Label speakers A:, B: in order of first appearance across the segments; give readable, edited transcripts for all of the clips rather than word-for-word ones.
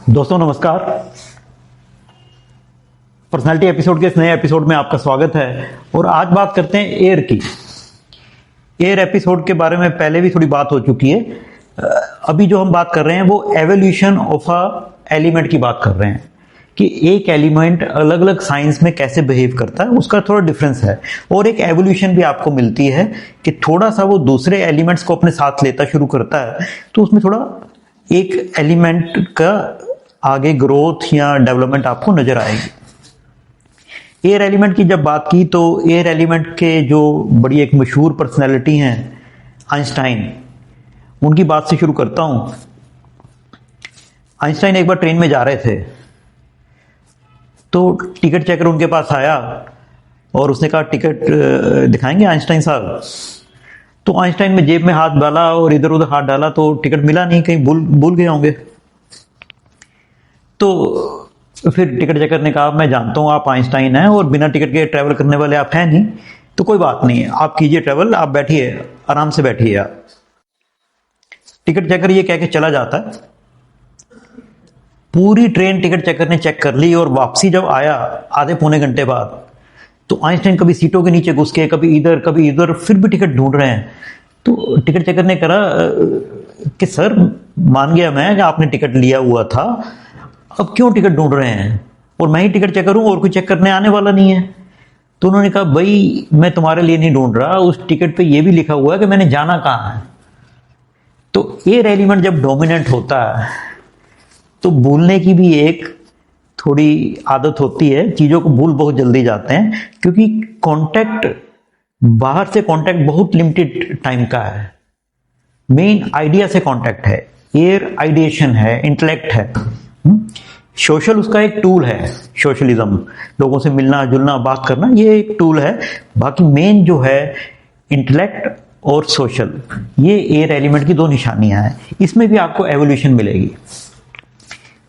A: दोस्तों नमस्कार। Personality episode के इस नए एपिसोड में आपका स्वागत है। और आज बात करते हैं एयर की। एयर एपिसोड के बारे में पहले भी थोड़ी बात हो चुकी है। अभी जो हम बात कर रहे हैं वो एवोल्यूशन ऑफ अ एलिमेंट की बात कर रहे हैं कि एक एलिमेंट अलग अलग साइंस में कैसे बिहेव करता है, उसका थोड़ा डिफरेंस है। और एक एवोल्यूशन भी आपको मिलती है कि थोड़ा सा वो दूसरे एलिमेंट्स को अपने साथ लेता शुरू करता है, तो उसमें थोड़ा एक एलिमेंट का आगे ग्रोथ या डेवलपमेंट आपको नजर आएगी। एयर एलिमेंट की जब बात की तो एयर एलिमेंट के जो बड़ी एक मशहूर पर्सनैलिटी हैं आइंस्टाइन, उनकी बात से शुरू करता हूं। आइंस्टाइन एक बार ट्रेन में जा रहे थे तो टिकट चेकर उनके पास आया और उसने कहा टिकट दिखाएंगे आइंस्टाइन साहब। तो आइंस्टाइन में जेब में हाथ डाला और इधर उधर हाथ डाला तो टिकट मिला नहीं, कहीं भूल गए होंगे। तो फिर टिकट चेकर ने कहा मैं जानता हूं आप आइंस्टाइन हैं और बिना टिकट के ट्रैवल करने वाले आप हैं नहीं, तो कोई बात नहीं, आप कीजिए ट्रैवल, आप बैठिए, आराम से बैठिए आप। टिकट चेकर ये कह के चला जाता है। पूरी ट्रेन टिकट चेकर ने चेक कर ली और वापसी जब आया आधे पौने घंटे बाद, तो आइंस्टाइन कभी सीटों के नीचे घुस के कभी इधर फिर भी टिकट ढूंढ रहे हैं। तो टिकट चेकर ने कहा कि सर मान गया मैं कि आपने टिकट लिया हुआ था, अब क्यों टिकट ढूंढ रहे हैं, और मैं ही टिकट चेकर हूं और कोई चेक करने आने वाला नहीं है। तो उन्होंने कहा भाई मैं तुम्हारे लिए नहीं ढूंढ रहा, उस टिकट पे ये भी लिखा हुआ है कि मैंने जाना कहां है। तो एयर एलिमेंट जब डोमिनेंट होता है तो भूलने की भी एक थोड़ी आदत होती है, चीजों को भूल बहुत जल्दी जाते हैं, क्योंकि कांटेक्ट बाहर से कांटेक्ट बहुत लिमिटेड टाइम का है, मेन आइडिया से कांटेक्ट है, एयर आइडिएशन है, इंटेलेक्ट है। सोशल उसका एक टूल है, सोशलिज्म, लोगों से मिलना जुलना बात करना, ये एक टूल है। बाकी मेन जो है इंटेलेक्ट और सोशल, ये एयर एलिमेंट की दो निशानियां हैं। इसमें भी आपको एवोल्यूशन मिलेगी।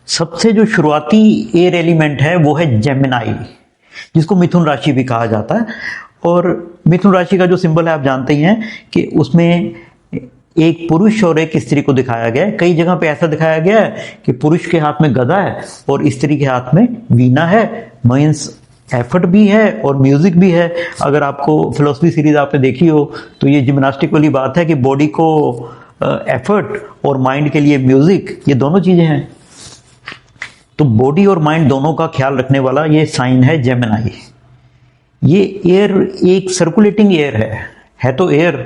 A: सबसे जो शुरुआती एयर एलिमेंट है वो है जेमिनाई, जिसको मिथुन राशि भी कहा जाता है। और मिथुन राशि का जो सिंबल है आप जानते ही हैं कि उसमें एक पुरुष और एक स्त्री को दिखाया गया है। कई जगह पे ऐसा दिखाया गया है कि पुरुष के हाथ में गदा है और स्त्री के हाथ में वीणा है। मीन्स एफर्ट भी है और म्यूजिक भी है। अगर आपको फिलोसफी सीरीज आपने देखी हो तो ये जिम्नास्टिक वाली बात है कि बॉडी को एफर्ट और माइंड के लिए म्यूजिक, ये दोनों चीजें हैं। तो बॉडी और माइंड दोनों का ख्याल रखने वाला ये साइन है जेमिनाई। ये एयर एक सर्कुलेटिंग एयर है तो एयर,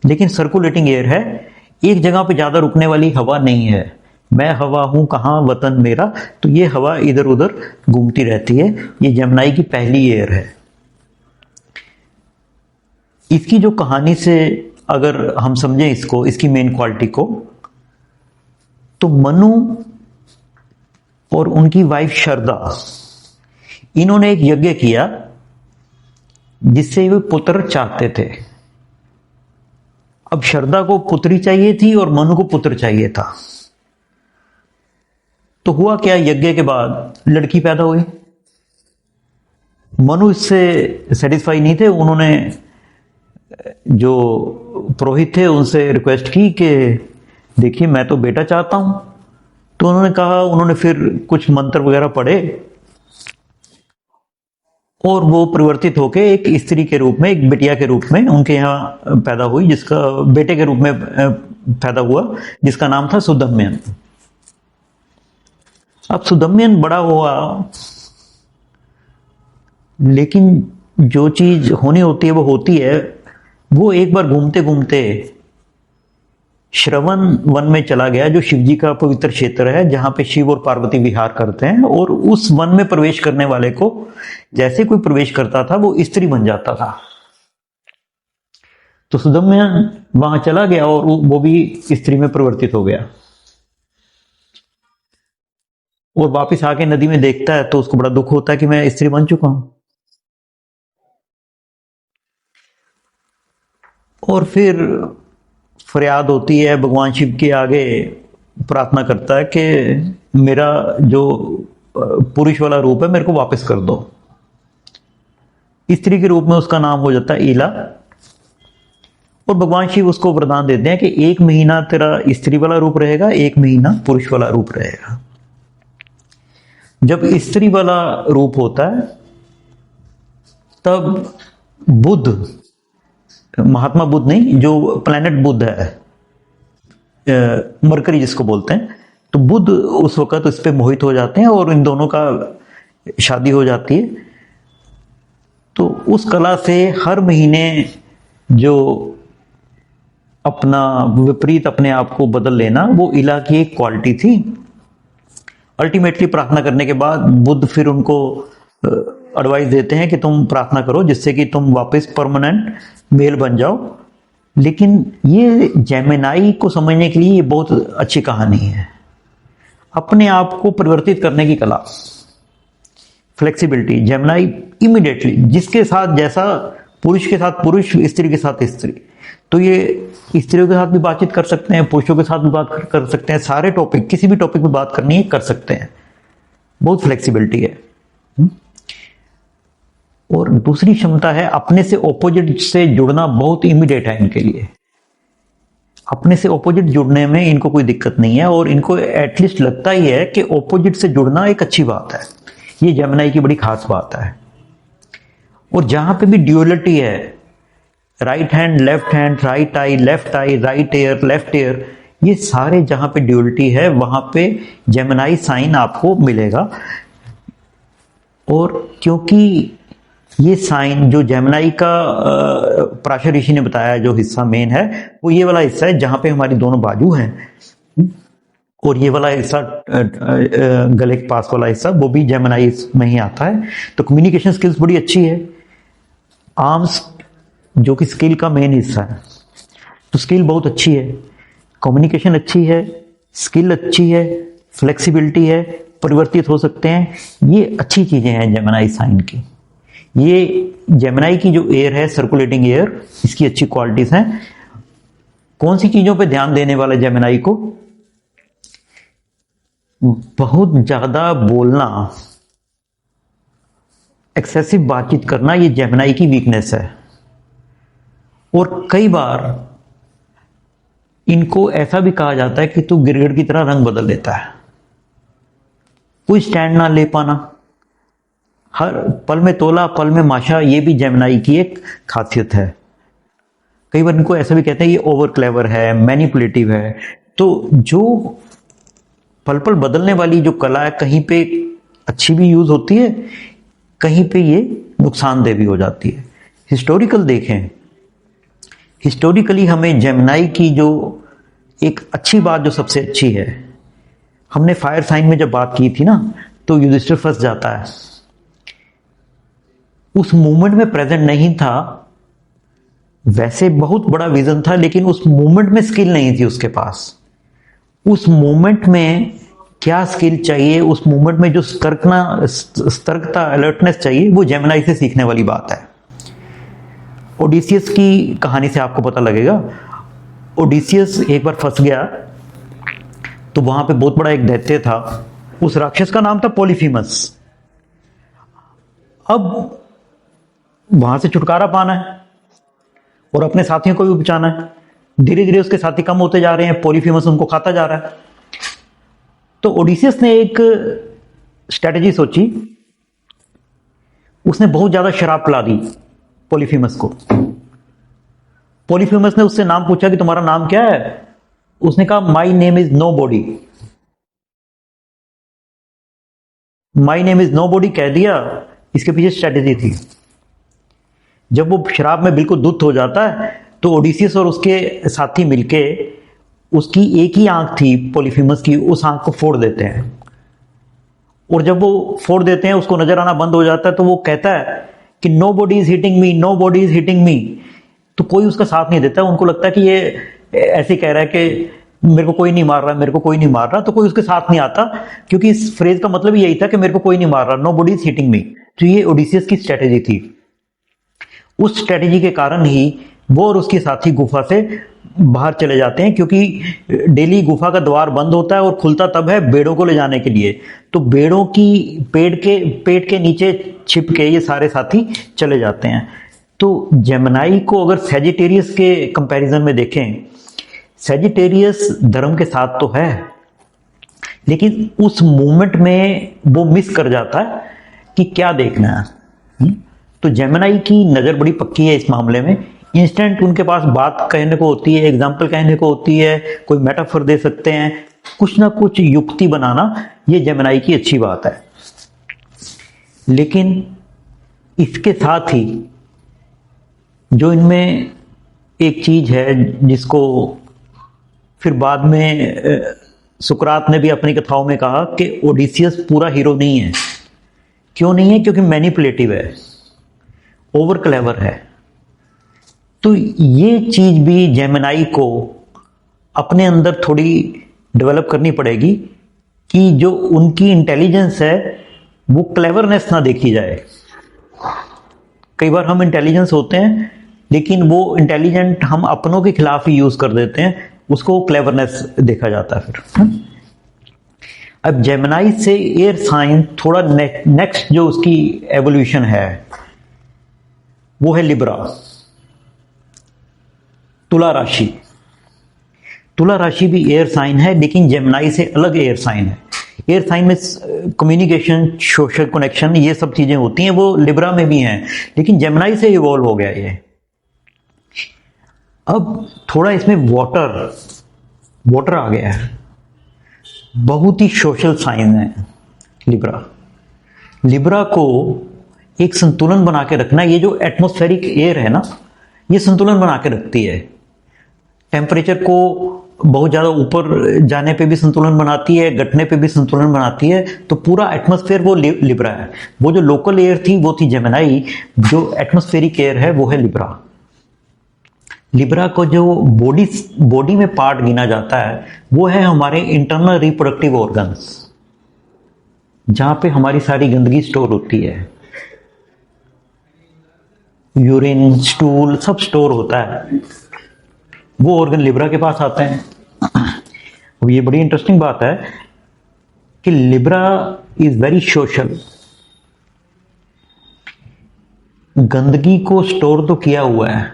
A: लेकिन सर्कुलेटिंग एयर है, एक जगह पे ज्यादा रुकने वाली हवा नहीं है। मैं हवा हूं कहां वतन मेरा, तो ये हवा इधर उधर घूमती रहती है। ये जेमिनाई की पहली एयर है। इसकी जो कहानी से अगर हम समझें इसको, इसकी मेन क्वालिटी को, तो मनु और उनकी वाइफ शरदा, इन्होंने एक यज्ञ किया जिससे वे पुत्र चाहते थे। अब शरदा को पुत्री चाहिए थी और मनु को पुत्र चाहिए था। तो हुआ क्या, यज्ञ के बाद लड़की पैदा हुई। मनु इससे सेटिस्फाई नहीं थे। उन्होंने जो पुरोहित थे उनसे रिक्वेस्ट की कि देखिए मैं तो बेटा चाहता हूं। तो उन्होंने कहा, उन्होंने फिर कुछ मंत्र वगैरह पढ़े और वो परिवर्तित होकर एक स्त्री के रूप में, एक बिटिया के रूप में उनके यहाँ पैदा हुई, जिसका बेटे के रूप में पैदा हुआ, जिसका नाम था सुदम्यन। अब सुदम्यन बड़ा हुआ, लेकिन जो चीज होनी होती है वो होती है। वो एक बार घूमते घूमते श्रवण वन में चला गया, जो शिवजी का पवित्र क्षेत्र है, जहां पे शिव और पार्वती विहार करते हैं। और उस वन में प्रवेश करने वाले को जैसे कोई प्रवेश करता था वो स्त्री बन जाता था। तो सुदम्यन वहां चला गया और वो भी स्त्री में परिवर्तित हो गया। और वापस आके नदी में देखता है तो उसको बड़ा दुख होता है कि मैं स्त्री बन चुका हूं। और फिर फरियाद होती है, भगवान शिव के आगे प्रार्थना करता है कि मेरा जो पुरुष वाला रूप है मेरे को वापस कर दो। स्त्री के रूप में उसका नाम हो जाता है ईला। और भगवान शिव उसको वरदान देते हैं कि 1 महीना तेरा स्त्री वाला रूप रहेगा, 1 महीना पुरुष वाला रूप रहेगा। जब स्त्री वाला रूप होता है तब बुध, महात्मा बुद्ध नहीं, जो प्लैनेट बुध है, मरकरी जिसको बोलते हैं, तो बुध उस वक्त इस पे मोहित हो जाते हैं और इन दोनों का शादी हो जाती है। तो उस कला से हर महीने जो अपना विपरीत अपने आप को बदल लेना, वो इला की एक क्वालिटी थी। अल्टीमेटली प्रार्थना करने के बाद बुद्ध फिर उनको एडवाइस देते हैं कि तुम प्रार्थना करो जिससे कि तुम वापस परमानेंट मेल बन जाओ। लेकिन ये जेमिनाई को समझने के लिए ये बहुत अच्छी कहानी है। अपने आप को परिवर्तित करने की कला, फ्लेक्सिबिलिटी। जेमिनाई इमीडिएटली जिसके साथ जैसा, पुरुष के साथ पुरुष, स्त्री के साथ स्त्री, तो ये स्त्रियों के साथ भी बातचीत कर सकते हैं, पुरुषों के साथ भी बात कर सकते हैं, सारे टॉपिक, किसी भी टॉपिक में बात करनी है कर सकते हैं। बहुत फ्लेक्सिबिलिटी है। और दूसरी क्षमता है अपने से ऑपोजिट से जुड़ना, बहुत इमीडिएट है इनके लिए। अपने से ऑपोजिट जुड़ने में इनको कोई दिक्कत नहीं है और इनको एटलीस्ट लगता ही है कि ऑपोजिट से जुड़ना एक अच्छी बात है। ये जेमिनाई की बड़ी खास बात है। और जहां पे भी ड्यूअलिटी है, right hand left hand, right I left I, right year left ear, ये सारे जहां पे ड्यूअलिटी है वहां पे जेमिनाई साइन आपको मिलेगा। और क्योंकि ये साइन जो जेमिनाई का पराशर ऋषि ने बताया जो हिस्सा मेन है, वो ये वाला हिस्सा है जहां पे हमारी दोनों बाजू हैं, और ये वाला हिस्सा गले के पास वाला हिस्सा वो भी जेमिनाई में ही आता है। तो कम्युनिकेशन स्किल्स बड़ी अच्छी है। आर्म्स जो कि स्किल का मेन हिस्सा है, तो स्किल बहुत अच्छी है, कम्युनिकेशन अच्छी है, स्किल अच्छी है, फ्लेक्सिबिलिटी है, परिवर्तित हो सकते हैं। ये अच्छी चीजें हैं जेमिनाई साइन की। ये जेमिनाई की जो एयर है, सर्कुलेटिंग एयर, इसकी अच्छी क्वालिटीज हैं। कौन सी चीजों पे ध्यान देने वाले जेमिनाई को? बहुत ज्यादा बोलना, एक्सेसिव बातचीत करना, ये जेमिनाई की वीकनेस है। और कई बार इनको ऐसा भी कहा जाता है कि तू गिरगिट की तरह रंग बदल देता है। कोई स्टैंड ना ले पाना, हर पल में तोला पल में माशा, ये भी जेमिनाई की एक खासियत है। कई बार इनको ऐसा भी कहते हैं ये ओवर क्लेवर है, मैनिपुलेटिव है। तो जो पल पल बदलने वाली जो कला है, कहीं पे अच्छी भी यूज होती है, कहीं पे ये नुकसानदेह भी हो जाती है। हिस्टोरिकल देखें, हिस्टोरिकली हमें जेमिनाई की जो एक अच्छी बात जो सबसे अच्छी है, हमने फायर साइन में जब बात की थी ना, तो युधिष्ठिर फंस जाता है। उस मूवमेंट में प्रेजेंट नहीं था, वैसे बहुत बड़ा विजन था, लेकिन उस मूवमेंट में स्किल नहीं थी उसके पास। उस मूवमेंट में क्या स्किल चाहिए, उस मूवमेंट में जो सतर्कता, अलर्टनेस चाहिए, वो जेमिनाई से सीखने वाली बात है। ओडिसियस की कहानी से आपको पता लगेगा। ओडिसियस एक बार फंस गया, तो वहां पे बहुत बड़ा एक दैत्य था, उस राक्षस का नाम था पॉलीफीमस। अब वहां से छुटकारा पाना है और अपने साथियों को भी बचाना है। धीरे धीरे उसके साथी कम होते जा रहे हैं, पॉलीफीमस उनको खाता जा रहा है। तो ओडिसियस ने एक स्ट्रेटजी सोची, उसने बहुत ज्यादा शराब पिला दी पॉलीफीमस को। पॉलीफीमस ने उससे नाम पूछा कि तुम्हारा नाम क्या है? उसने कहा my name is nobody. My name is nobody कह दिया, इसके पीछे स्ट्रेटेजी थी। जब वो शराब में बिल्कुल धुत हो जाता है, तो ओडिसियस और उसके साथी मिलके, उसकी एक ही आंख थी पॉलीफीमस की, उस आंख को फोड़ देते हैं। और जब वो फोड़ देते हैं, उसको नजर आना बंद हो जाता है, तो वो कहता है कि nobody is hitting me, nobody is hitting me. तो कोई उसका साथ नहीं देता, उनको लगता है कि ये ऐसे कह रहा है कि मेरे को कोई नहीं मार रहा, मेरे को कोई नहीं मार रहा, तो कोई उसके साथ नहीं आता, क्योंकि इस फ्रेज का मतलब यही था कि मेरे को कोई नहीं मार रहा, nobody is hitting me. तो ये ओडिसियस की स्ट्रेटेजी थी। उस स्ट्रेटेजी के कारण ही वो और उसके साथी गुफा से बाहर चले जाते हैं, क्योंकि डेली गुफा का द्वार बंद होता है और खुलता तब है बेड़ों को ले जाने के लिए। तो बेड़ों की पेट के नीचे छिप के ये सारे साथी चले जाते हैं। तो जेमिनाई को अगर सैजिटेरियस के कंपैरिजन में देखें, सैजिटेरियस धर्म के साथ तो है, लेकिन उस मोमेंट में वो मिस कर जाता है कि क्या देखना है। तो जेमिनाई की नज़र बड़ी पक्की है इस मामले में। इंस्टेंट उनके पास बात कहने को होती है, एग्जाम्पल कहने को होती है, कोई मेटाफर दे सकते हैं, कुछ ना कुछ युक्ति बनाना, ये जेमिनाई की अच्छी बात है। लेकिन इसके साथ ही जो इनमें एक चीज है जिसको फिर बाद में सुकरात ने भी अपनी कथाओं में कहा कि ओडिसियस पूरा हीरो नहीं है। क्यों नहीं है? क्योंकि मैनिपुलेटिव है, ओवर क्लेवर है। तो ये चीज भी जेमिनाई को अपने अंदर थोड़ी डेवलप करनी पड़ेगी कि जो उनकी इंटेलिजेंस है वो क्लेवरनेस ना देखी जाए। कई बार हम इंटेलिजेंस होते हैं लेकिन वो इंटेलिजेंट हम अपनों के खिलाफ ही यूज कर देते हैं, उसको क्लेवरनेस देखा जाता है फिर। अब जेमिनाई से एयर साइन थोड़ा नेक्स्ट जो उसकी एवोल्यूशन है वो है लिब्रा, तुला राशि। तुला राशि भी एयर साइन है लेकिन जेमिनाई से अलग एयर साइन है। एयर साइन में कम्युनिकेशन, सोशल कनेक्शन, ये सब चीजें होती हैं, वो लिब्रा में भी हैं, लेकिन जेमिनाई से इवॉल्व हो गया ये। अब थोड़ा इसमें वाटर आ गया है, बहुत ही सोशल साइन है लिब्रा। लिब्रा को एक संतुलन बना के रखना, ये जो एटमॉस्फेरिक एयर है ना, ये संतुलन बना के रखती है। टेम्परेचर को बहुत ज़्यादा ऊपर जाने पे भी संतुलन बनाती है, घटने पे भी संतुलन बनाती है। तो पूरा एटमॉस्फेयर वो लिब्रा है। वो जो लोकल एयर थी वो थी जेमिनाई, जो एटमॉस्फेरिक एयर है वो है लिब्रा। लिब्रा को जो बॉडी में पार्ट गिना जाता है वो है हमारे इंटरनल रिप्रोडक्टिव ऑर्गन्स, जहां पे हमारी सारी गंदगी स्टोर होती है। यूरिन, स्टूल सब स्टोर होता है, वो ऑर्गन लिब्रा के पास आते हैं। अब ये बड़ी इंटरेस्टिंग बात है कि लिब्रा इज वेरी सोशल। गंदगी को स्टोर तो किया हुआ है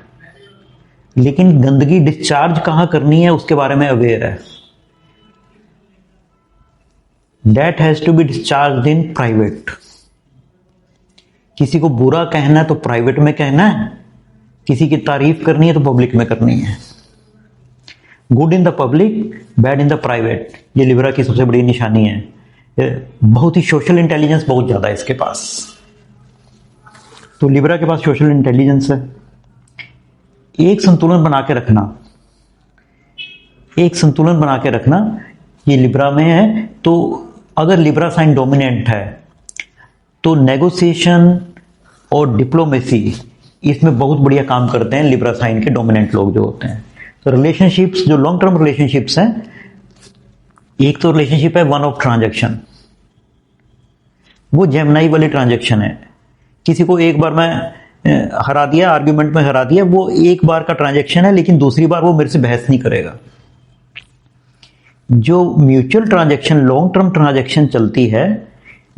A: लेकिन गंदगी डिस्चार्ज कहां करनी है उसके बारे में अवेयर है। That has to be discharge in private. किसी को बुरा कहना है तो प्राइवेट में कहना है, किसी की तारीफ करनी है तो पब्लिक में करनी है। Good in the public, bad in the private, ये लिब्रा की सबसे बड़ी निशानी है। बहुत ही सोशल इंटेलिजेंस बहुत ज्यादा है इसके पास। तो लिब्रा के पास सोशल इंटेलिजेंस है। एक संतुलन बना के रखना, एक संतुलन बना के रखना ये लिब्रा में है। तो अगर लिब्रा साइन डोमिनेंट है तो नेगोशिएशन और डिप्लोमेसी इसमें बहुत बढ़िया काम करते हैं लिब्रा साइन के डोमिनेंट लोग जो होते हैं। तो रिलेशनशिप्स, जो लॉन्ग टर्म रिलेशनशिप्स हैं, एक तो रिलेशनशिप है वन ऑफ ट्रांजैक्शन, वो जेमिनाई वाली ट्रांजैक्शन है। किसी को एक बार मैं हरा दिया, आर्ग्यूमेंट में हरा दिया, वो एक बार का ट्रांजैक्शन है लेकिन दूसरी बार वो मेरे से बहस नहीं करेगा। जो mutual transaction, long term transaction चलती है,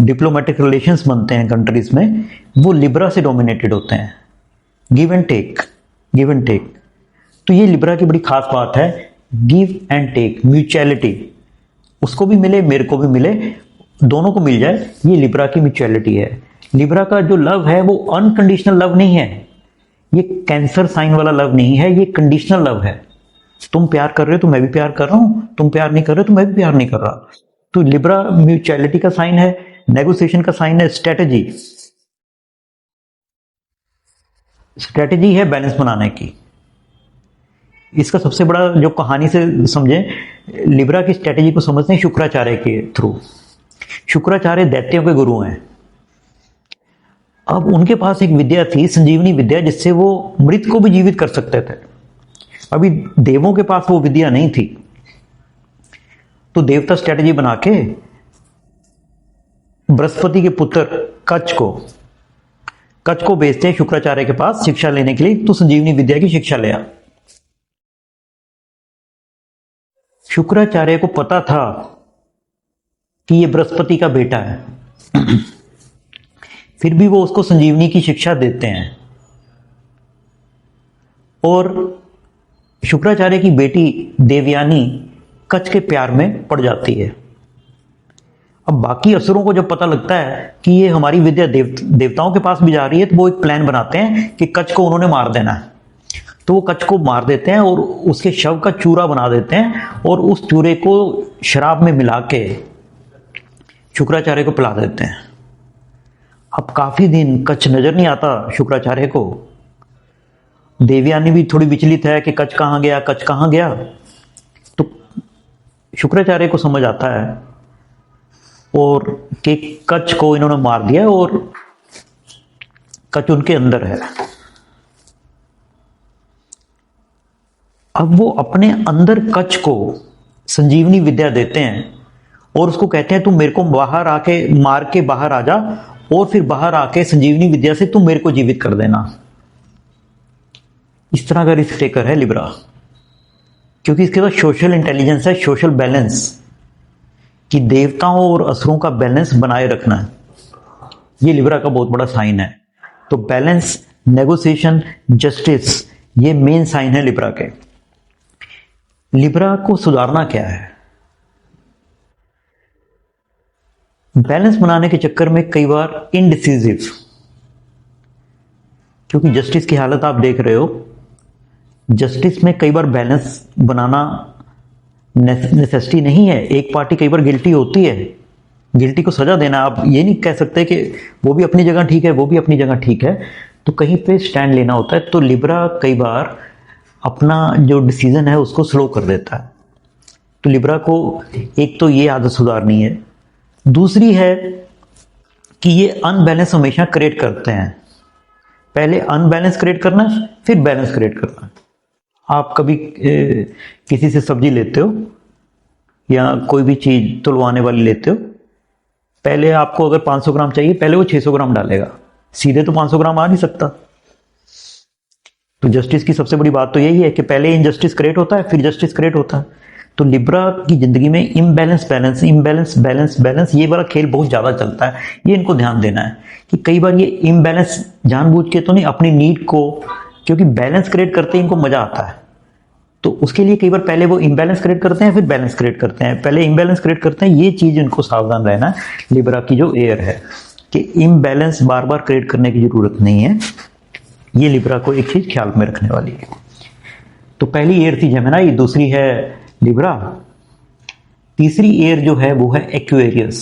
A: डिप्लोमेटिक रिलेशंस बनते हैं कंट्रीज में, वो लिब्रा से डोमिनेटेड होते हैं। Give and take, give and take. तो ये लिब्रा की बड़ी खास बात है, गिव एंड टेक, म्यूचुअलिटी। उसको भी मिले, मेरे को भी मिले, दोनों को मिल जाए, ये लिब्रा की म्यूचुअलिटी है। लिब्रा का जो लव है वो अनकंडीशनल लव नहीं है, ये कैंसर साइन वाला लव नहीं है, ये कंडीशनल लव है। तुम प्यार कर रहे हो तो मैं भी प्यार कर रहा हूं, तुम प्यार नहीं कर रहे हो तो मैं भी प्यार नहीं कर रहा। तो लिब्रा म्यूचुअलिटी का साइन है, नेगोशिएशन का साइन है, स्ट्रेटजी है बैलेंस बनाने की। इसका सबसे बड़ा जो कहानी से समझे, लिब्रा की स्ट्रेटजी को समझते हैं शुक्राचार्य के थ्रू। शुक्राचार्य दैत्यों के गुरु हैं। अब उनके पास एक विद्या थी, संजीवनी विद्या, जिससे वो मृत को भी जीवित कर सकते थे। अभी देवों के पास वो विद्या नहीं थी, तो देवता स्ट्रेटजी बना के बृहस्पति के पुत्र कच्छ को भेजते हैं शुक्राचार्य के पास शिक्षा लेने के लिए। तो संजीवनी विद्या की शिक्षा ले आ। शुक्राचार्य को पता था कि ये बृहस्पति का बेटा है फिर भी वो उसको संजीवनी की शिक्षा देते हैं। और शुक्राचार्य की बेटी देवयानी कच्छ के प्यार में पड़ जाती है। अब बाकी असुरों को जब पता लगता है कि ये हमारी विद्या देवताओं के पास भी जा रही है, तो वो एक प्लान बनाते हैं कि कच्छ को उन्होंने मार देना है। तो वो कच्छ को मार देते हैं और उसके शव का चूरा बना देते हैं और उस चूरे को शराब में मिला के शुक्राचार्य को पिला देते हैं। अब काफी दिन कच्छ नजर नहीं आता शुक्राचार्य को। देवयानी भी थोड़ी विचलित है कि कच्छ कहाँ गया, कच्छ कहाँ गया। तो शुक्राचार्य को समझ आता है और कि कच्छ को इन्होंने मार दिया और कच्छ उनके अंदर है। अब वो अपने अंदर कच्छ को संजीवनी विद्या देते हैं और उसको कहते हैं तुम मेरे को बाहर आके मार के बाहर आ जा और फिर बाहर आके संजीवनी विद्या से तुम मेरे को जीवित कर देना। इस तरह का रिस्क टेकर है लिब्रा, क्योंकि इसके पास सोशल इंटेलिजेंस है, सोशल बैलेंस, कि देवताओं और असुरों का बैलेंस बनाए रखना है। ये लिब्रा का बहुत बड़ा साइन है। तो बैलेंस, नेगोशिएशन, जस्टिस, ये मेन साइन है लिब्रा के। लिब्रा को सुधारना क्या है? बैलेंस बनाने के चक्कर में कई बार इनडिसिजिव, क्योंकि जस्टिस की हालत आप देख रहे हो, जस्टिस में कई बार बैलेंस बनाना नेसेसिटी नहीं है। एक पार्टी कई बार गिल्टी होती है, गिल्टी को सजा देना। आप ये नहीं कह सकते कि वो भी अपनी जगह ठीक है, वो भी अपनी जगह ठीक है, तो कहीं पे स्टैंड लेना होता है। तो लिब्रा कई बार अपना जो डिसीजन है उसको स्लो कर देता है। तो लिब्रा को एक तो ये आदत सुधारनी है। दूसरी है कि ये अनबैलेंस हमेशा क्रिएट करते हैं। पहले अनबैलेंस क्रिएट करना है, फिर बैलेंस क्रिएट करना है। आप कभी किसी से सब्जी लेते हो या कोई भी चीज तुलवाने वाली लेते हो, पहले आपको अगर 500 ग्राम चाहिए, पहले वो 600 ग्राम डालेगा, सीधे तो 500 ग्राम आ नहीं सकता। तो जस्टिस की सबसे बड़ी बात तो यही है कि पहले इनजस्टिस क्रिएट होता है, फिर जस्टिस क्रिएट होता है। तो लिब्रा की जिंदगी में imbalance balance, imbalance balance balance, ये वाला खेल बहुत ज्यादा चलता है। ये इनको ध्यान देना है कि कई बार ये इम्बैलेंस जानबूझ के तो नहीं, अपनी नीड को, क्योंकि बैलेंस क्रिएट करते ही इनको मजा आता है, तो उसके लिए कई बार पहले वो इम्बैलेंस क्रिएट करते हैं, फिर बैलेंस क्रिएट करते हैं, पहले इम्बैलेंस क्रिएट करते हैं। ये चीज इनको सावधान रहना है लिब्रा की जो एयर है, कि इम्बैलेंस बार बार क्रिएट करने की जरूरत नहीं है। ये लिब्रा को एक चीज ख्याल में रखने वाली है। तो पहली एयर थी जेमिनी, दूसरी है लिब्रा, तीसरी एयर जो है वो है एक्वेरियस।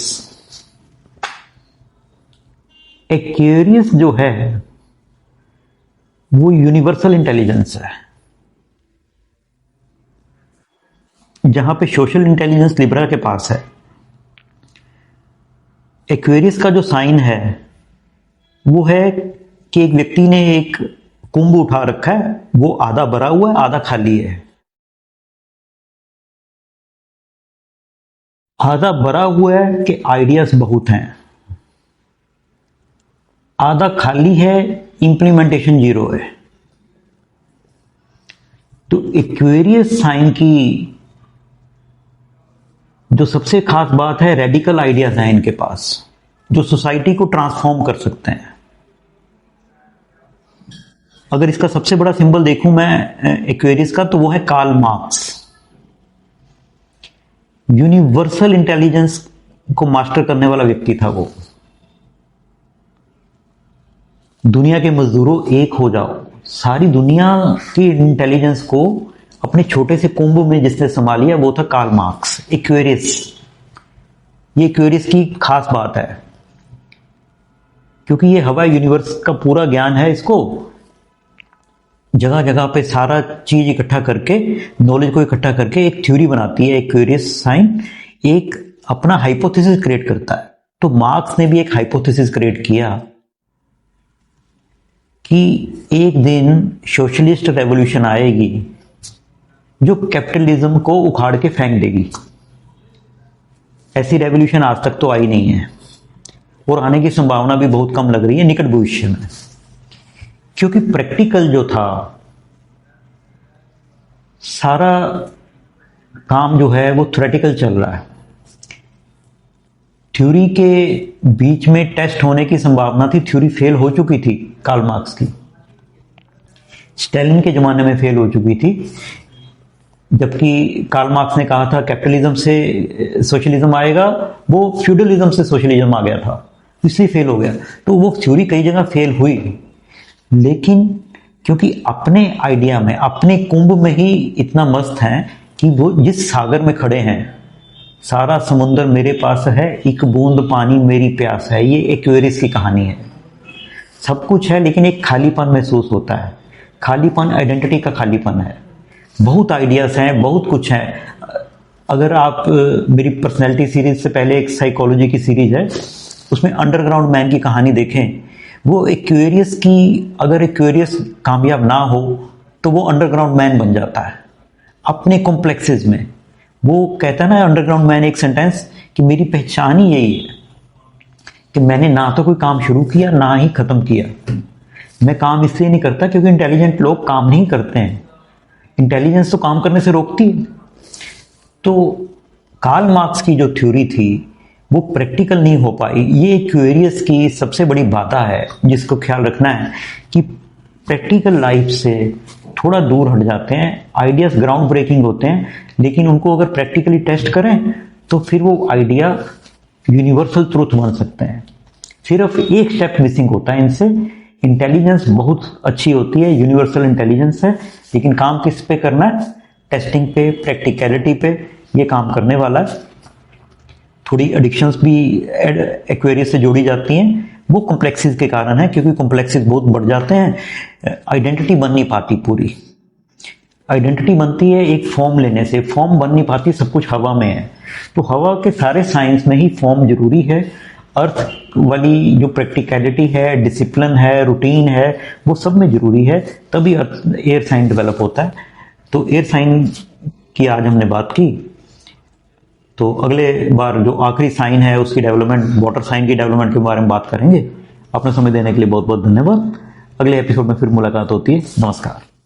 A: एक्वेरियस जो है वो यूनिवर्सल इंटेलिजेंस है। जहां पे सोशल इंटेलिजेंस लिब्रा के पास है, एक्वेरियस का जो साइन है वो है कि एक व्यक्ति ने एक कुंभ उठा रखा है, वो आधा भरा हुआ है, आधा खाली है। आधा भरा हुआ है कि आइडियाज बहुत हैं, आधा खाली है, इंप्लीमेंटेशन जीरो है। तो एक्वेरियस साइन की जो सबसे खास बात है, रेडिकल आइडियाज हैं इनके पास, जो सोसाइटी को ट्रांसफॉर्म कर सकते हैं। अगर इसका सबसे बड़ा सिंबल देखूं मैं एक्वेरियस का, तो वो है कार्ल मार्क्स। यूनिवर्सल इंटेलिजेंस को मास्टर करने वाला व्यक्ति था वो। दुनिया के मजदूरों एक हो जाओ, सारी दुनिया की इंटेलिजेंस को अपने छोटे से कुंभ में जिसने संभालिया वो था कार्ल मार्क्स, एक्वेरियस। ये एक्वेरियस की खास बात है, क्योंकि ये हवा यूनिवर्स का पूरा ज्ञान है, इसको जगह जगह पे सारा चीज इकट्ठा करके, नॉलेज को इकट्ठा करके एक थ्योरी बनाती है। एक्वेरियस साइन एक अपना हाइपोथेसिस क्रिएट करता है। तो मार्क्स ने भी एक हाइपोथेसिस क्रिएट किया कि एक दिन सोशलिस्ट रेवोल्यूशन आएगी जो कैपिटलिज्म को उखाड़ के फेंक देगी। ऐसी रेवोल्यूशन आज तक तो आई नहीं है और आने की संभावना भी बहुत कम लग रही है निकट भविष्य में, क्योंकि प्रैक्टिकल जो था सारा काम जो है वो थ्योरेटिकल चल रहा है। थ्योरी के बीच में टेस्ट होने की संभावना थी, थ्योरी फेल हो चुकी थी कार्ल मार्क्स की, स्टालिन के जमाने में फेल हो चुकी थी। जबकि कार्ल मार्क्स ने कहा था कैपिटलिज्म से सोशलिज्म आएगा, वो फ्यूडलिज्म से सोशलिज्म आ गया था, इसलिए फेल हो गया। तो वो थ्योरी कई जगह फेल हुई, लेकिन क्योंकि अपने आइडिया में, अपने कुंभ में ही इतना मस्त हैं कि वो जिस सागर में खड़े हैं, सारा समुंदर मेरे पास है, एक बूंद पानी मेरी प्यास है, ये एक्वेरियस की कहानी है। सब कुछ है लेकिन एक खालीपन महसूस होता है। खालीपन आइडेंटिटी का खालीपन है। बहुत आइडियाज हैं, बहुत कुछ है। अगर आप मेरी पर्सनैलिटी सीरीज से पहले एक साइकोलॉजी की सीरीज है, उसमें अंडरग्राउंड मैन की कहानी देखें। वो एक्वेरियस की, अगर एक्वेरियस कामयाब ना हो तो वो अंडरग्राउंड मैन बन जाता है अपने कॉम्प्लेक्सेस में। वो कहता है ना अंडरग्राउंड मैन, एक सेंटेंस, कि मेरी पहचान ही यही है कि मैंने ना तो कोई काम शुरू किया ना ही खत्म किया। मैं काम इसलिए नहीं करता क्योंकि इंटेलिजेंट लोग काम नहीं करते हैं, इंटेलिजेंस तो काम करने से रोकती है। तो कार्ल मार्क्स की जो थ्योरी थी वो प्रैक्टिकल नहीं हो पाई। ये एक्वेरियस की सबसे बड़ी बाधा है जिसको ख्याल रखना है कि प्रैक्टिकल लाइफ से थोड़ा दूर हट जाते हैं। आइडियाज ग्राउंड ब्रेकिंग होते हैं, लेकिन उनको अगर प्रैक्टिकली टेस्ट करें तो फिर वो आइडिया यूनिवर्सल ट्रूथ बन सकते हैं। सिर्फ एक स्टेप मिसिंग होता है इनसे। इंटेलिजेंस बहुत अच्छी होती है, यूनिवर्सल इंटेलिजेंस है, लेकिन काम किस पे करना है? टेस्टिंग पे, प्रैक्टिकलिटी पे ये काम करने वाला है। थोड़ी एडिक्शंस भी एक्वेरियस से जोड़ी जाती हैं, वो कॉम्प्लेक्सिस के कारण है, क्योंकि कॉम्प्लेक्सिस बहुत बढ़ जाते हैं, आइडेंटिटी बन नहीं पाती पूरी। आइडेंटिटी बनती है एक फॉर्म लेने से, फॉर्म बन नहीं पाती, सब कुछ हवा में है। तो हवा के सारे साइंस में ही फॉर्म जरूरी है। अर्थ वाली जो प्रैक्टिकलिटी है, डिसिप्लिन है, रूटीन है, वो सब में जरूरी है, तभी एयर साइन डेवलप होता है। तो एयर साइन की आज हमने बात की। तो अगले बार जो आखिरी साइन है उसकी डेवलपमेंट, वाटर साइन की डेवलपमेंट के बारे में बात करेंगे। अपना समय देने के लिए बहुत बहुत धन्यवाद। अगले एपिसोड में फिर मुलाकात होती है। नमस्कार।